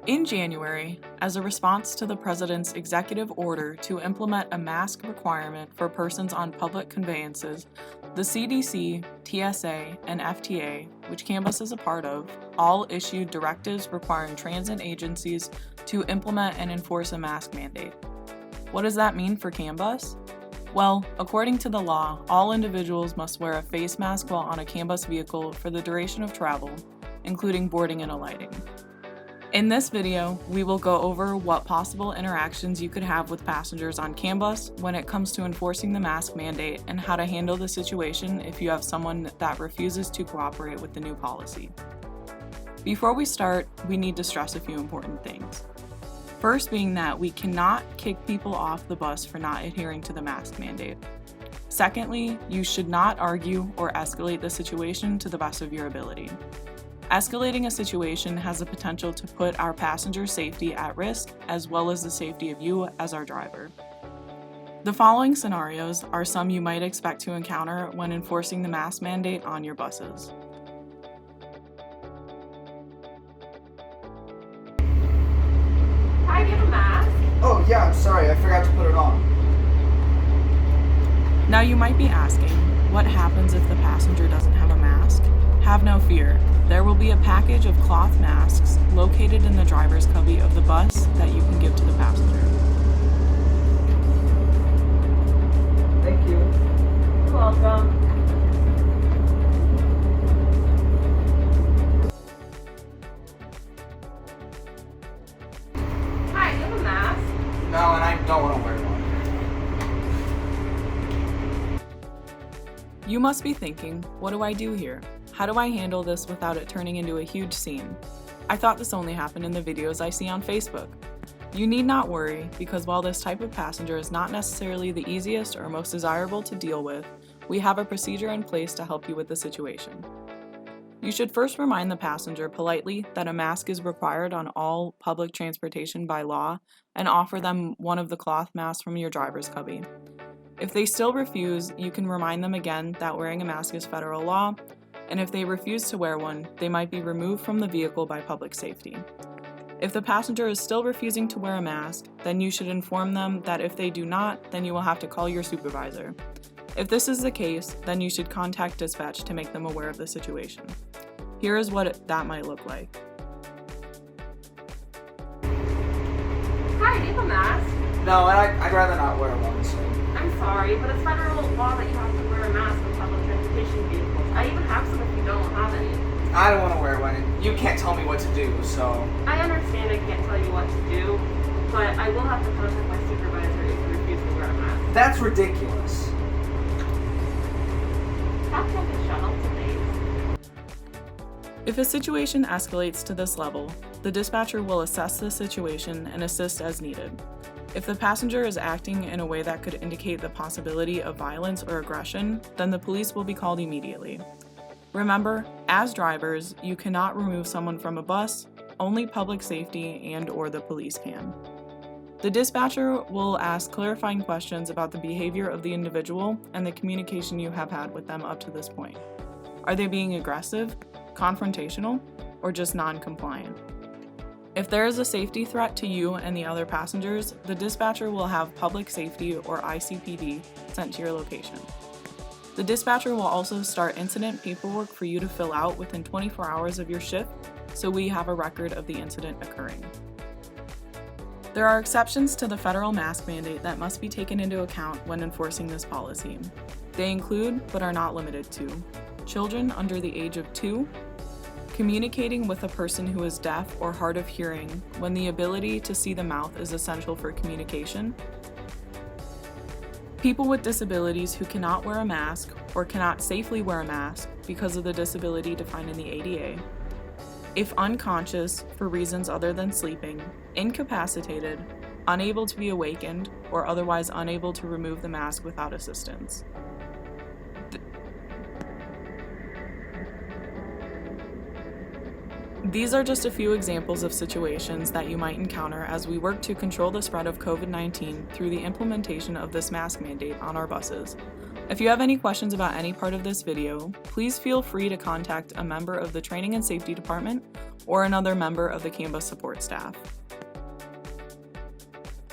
In January, as a response to the President's executive order to implement a mask requirement for persons on public conveyances, the CDC, TSA, and FTA, which CAMBUS is a part of, all issued directives requiring transit agencies to implement and enforce a mask mandate. What does that mean for CAMBUS? Well, according to the law, all individuals must wear a face mask while on a CAMBUS vehicle for the duration of travel, including boarding and alighting. In this video, we will go over what possible interactions you could have with passengers on CAMBUS when it comes to enforcing the mask mandate and how to handle the situation if you have someone that refuses to cooperate with the new policy. Before we start, we need to stress a few important things. First being that we cannot kick people off the bus for not adhering to the mask mandate. Secondly, you should not argue or escalate the situation to the best of your ability. Escalating a situation has the potential to put our passengers' safety at risk, as well as the safety of you as our driver. The following scenarios are some you might expect to encounter when enforcing the mask mandate on your buses. Hi, do you have a mask? Oh yeah, I'm sorry, I forgot to put it on. Now you might be asking, what happens if the passenger doesn't have a mask? Have no fear. There will be a package of cloth masks located in the driver's cubby of the bus that you can give to the passenger. Thank you. You're welcome. Hi, do you have a mask? No, and I don't want to wear one. You must be thinking, what do I do here? How do I handle this without it turning into a huge scene? I thought this only happened in the videos I see on Facebook. You need not worry, because while this type of passenger is not necessarily the easiest or most desirable to deal with, we have a procedure in place to help you with the situation. You should first remind the passenger politely that a mask is required on all public transportation by law and offer them one of the cloth masks from your driver's cubby. If they still refuse, you can remind them again that wearing a mask is federal law, and if they refuse to wear one, they might be removed from the vehicle by public safety. If the passenger is still refusing to wear a mask, then you should inform them that if they do not, then you will have to call your supervisor. If this is the case, then you should contact dispatch to make them aware of the situation. Here is what that might look like. Hi, do you have a mask? No, and I'd rather not wear one, so. I'm sorry, but it's federal law that you have to wear a mask on public transportation vehicles. I even have some if you don't have any. I don't want to wear one. You can't tell me what to do, so. I understand I can't tell you what to do, but I will have to contact my supervisor if you refuse to wear a mask. That's ridiculous. How can I shut up today? If a situation escalates to this level, the dispatcher will assess the situation and assist as needed. If the passenger is acting in a way that could indicate the possibility of violence or aggression, then the police will be called immediately. Remember, as drivers, you cannot remove someone from a bus, only public safety and/or the police can. The dispatcher will ask clarifying questions about the behavior of the individual and the communication you have had with them up to this point. Are they being aggressive, confrontational, or just non-compliant? If there is a safety threat to you and the other passengers, the dispatcher will have public safety or ICPD sent to your location. The dispatcher will also start incident paperwork for you to fill out within 24 hours of your shift, so we have a record of the incident occurring. There are exceptions to the federal mask mandate that must be taken into account when enforcing this policy. They include, but are not limited to, children under the age of 2, communicating with a person who is deaf or hard of hearing when the ability to see the mouth is essential for communication, people with disabilities who cannot wear a mask or cannot safely wear a mask because of the disability defined in the ADA, if unconscious for reasons other than sleeping, incapacitated, unable to be awakened, or otherwise unable to remove the mask without assistance. These are just a few examples of situations that you might encounter as we work to control the spread of COVID-19 through the implementation of this mask mandate on our buses. If you have any questions about any part of this video, please feel free to contact a member of the Training and Safety Department or another member of the CAMBUS support staff.